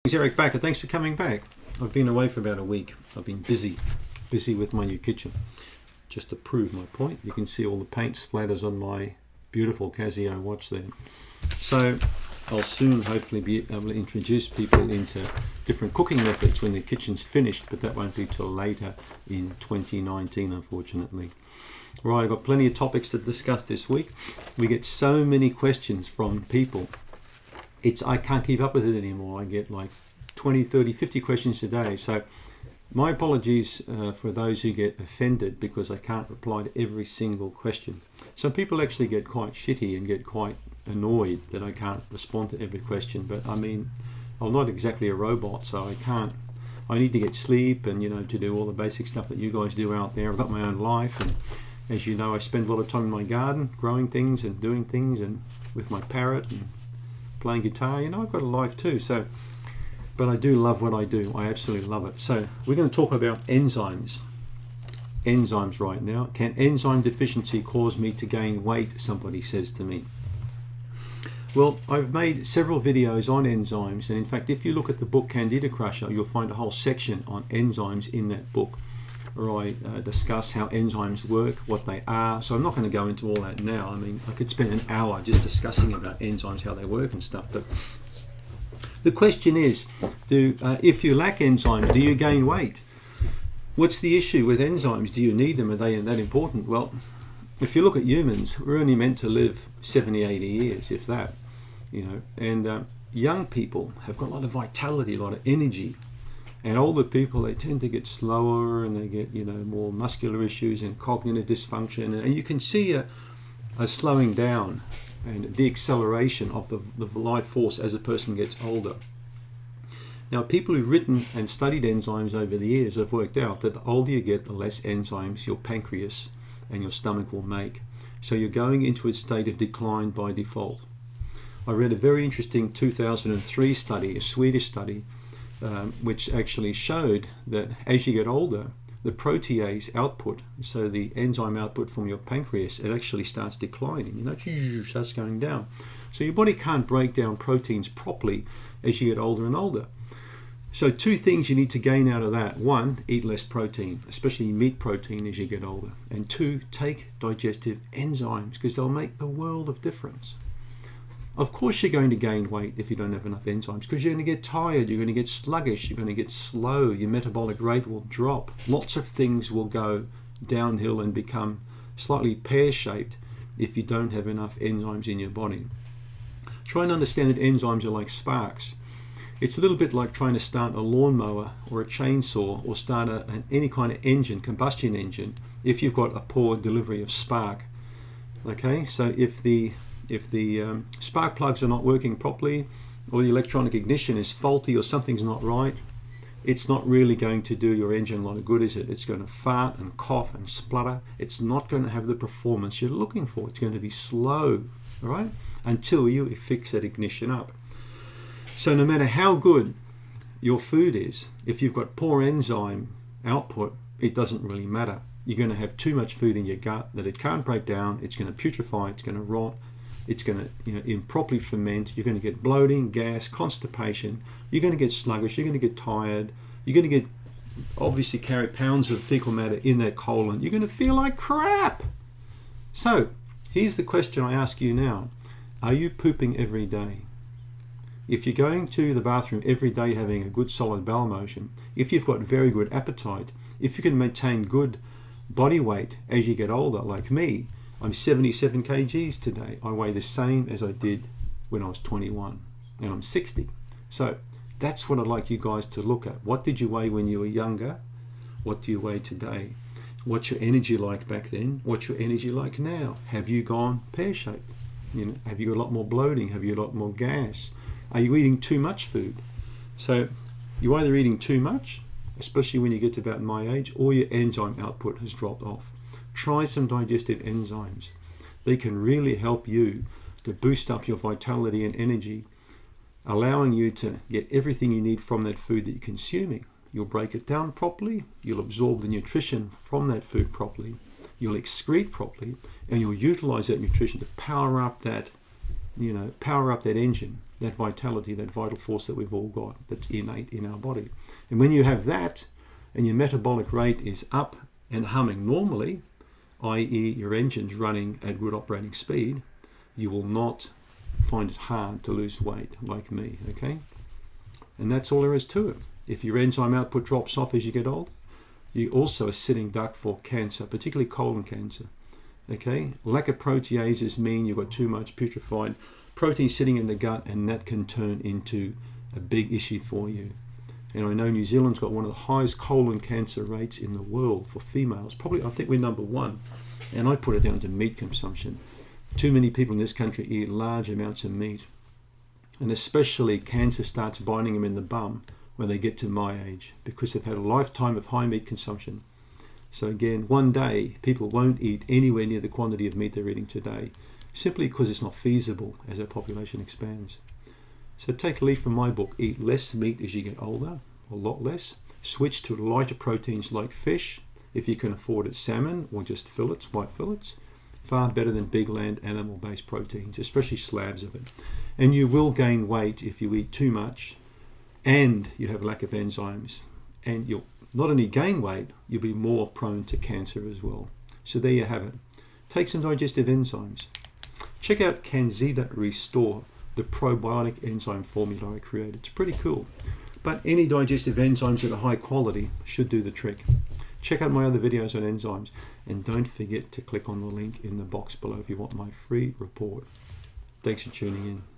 It's Eric Bakker. Thanks for coming back. I've been away for about a week. I've been busy with my new kitchen. Just to prove my point, you can see all the paint splatters on my beautiful Casio watch there. So I'll soon hopefully be able to introduce people into different cooking methods when the kitchen's finished, but that won't be till later in 2019, unfortunately. Right, I've got plenty of topics to discuss this week. We get so many questions from people. I can't keep up with it anymore. I get like 20, 30, 50 questions a day. So my apologies for those who get offended because I can't reply to every single question. Some people actually get quite shitty and get quite annoyed that I can't respond to every question. But I mean, I'm not exactly a robot, so I need to get sleep and, to do all the basic stuff that you guys do out there. I've got my own life, and as you know, I spend a lot of time in my garden growing things and doing things, and with my parrot and playing guitar. I've got a life too. But I do love what I do. I absolutely love it. So we're going to talk about enzymes. Enzymes right now. Can enzyme deficiency cause me to gain weight? Somebody says to me. Well, I've made several videos on enzymes, and in fact, if you look at the book Candida Crusher, you'll find a whole section on enzymes in that book, where I discuss how enzymes work, what they are. So I'm not going to go into all that now. I mean, I could spend an hour just discussing about enzymes, how they work and stuff. But the question is, if you lack enzymes, do you gain weight? What's the issue with enzymes? Do you need them? Are they that important? Well, if you look at humans, we're only meant to live 70, 80 years, if that. And young people have got a lot of vitality, a lot of energy. And older people, they tend to get slower, and they get, more muscular issues and cognitive dysfunction. And you can see a slowing down and the acceleration of the life force as a person gets older. Now, people who've written and studied enzymes over the years have worked out that the older you get, the less enzymes your pancreas and your stomach will make. So you're going into a state of decline by default. I read a very interesting 2003 study, a Swedish study, which actually showed that as you get older, the protease output, so the enzyme output from your pancreas, it actually starts declining, starts going down. So your body can't break down proteins properly as you get older and older. So two things you need to gain out of that. One, eat less protein, especially meat protein as you get older. And two, take digestive enzymes, because they'll make the world of difference. Of course you're going to gain weight if you don't have enough enzymes, because you're going to get tired, you're going to get sluggish, you're going to get slow, your metabolic rate will drop. Lots of things will go downhill and become slightly pear-shaped if you don't have enough enzymes in your body. Try and understand that enzymes are like sparks. It's a little bit like trying to start a lawnmower or a chainsaw or start any kind of engine, combustion engine, if you've got a poor delivery of spark. Okay, so if the spark plugs are not working properly, or the electronic ignition is faulty, or something's not right, it's not really going to do your engine a lot of good, is it? It's going to fart and cough and splutter. It's not going to have the performance you're looking for. It's going to be slow, all right, until you fix that ignition up. So no matter how good your food is, if you've got poor enzyme output, it doesn't really matter. You're going to have too much food in your gut that it can't break down. It's going to putrefy. It's going to rot. It's going to improperly ferment. You're going to get bloating, gas, constipation. You're going to get sluggish. You're going to get tired. You're going to obviously carry pounds of fecal matter in that colon. You're going to feel like crap. So here's the question I ask you now. Are you pooping every day? If you're going to the bathroom every day having a good solid bowel motion, if you've got very good appetite, if you can maintain good body weight as you get older, like me, I'm 77 kgs today. I weigh the same as I did when I was 21, and I'm 60. So that's what I'd like you guys to look at. What did you weigh when you were younger? What do you weigh today? What's your energy like back then? What's your energy like now? Have you gone pear-shaped? Have you got a lot more bloating? Have you got a lot more gas? Are you eating too much food? So you're either eating too much, especially when you get to about my age, or your enzyme output has dropped off. Try some digestive enzymes. They can really help you to boost up your vitality and energy, allowing you to get everything you need from that food that you're consuming. You'll break it down properly, you'll absorb the nutrition from that food properly, you'll excrete properly, and you'll utilize that nutrition to power up that engine that vitality, that vital force that we've all got, that's innate in our body. And when you have that, and your metabolic rate is up and humming normally, i.e. your engine's running at good operating speed, you will not find it hard to lose weight like me, okay? And that's all there is to it. If your enzyme output drops off as you get old, you also a sitting duck for cancer, particularly colon cancer, okay? Lack of proteases mean you've got too much putrefied protein sitting in the gut, and that can turn into a big issue for you. And I know New Zealand's got one of the highest colon cancer rates in the world for females. Probably, I think we're number one. And I put it down to meat consumption. Too many people in this country eat large amounts of meat. And especially cancer starts biting them in the bum when they get to my age, because they've had a lifetime of high meat consumption. So again, one day people won't eat anywhere near the quantity of meat they're eating today, simply because it's not feasible as our population expands. So take a leaf from my book, eat less meat as you get older, a lot less. Switch to lighter proteins like fish, if you can afford it, salmon or just fillets, white fillets. Far better than big land animal-based proteins, especially slabs of it. And you will gain weight if you eat too much and you have a lack of enzymes. And you'll not only gain weight, you'll be more prone to cancer as well. So there you have it. Take some digestive enzymes. Check out Candida Restore, the probiotic enzyme formula I created. It's pretty cool. But any digestive enzymes that are high quality should do the trick. Check out my other videos on enzymes, and don't forget to click on the link in the box below if you want my free report. Thanks for tuning in.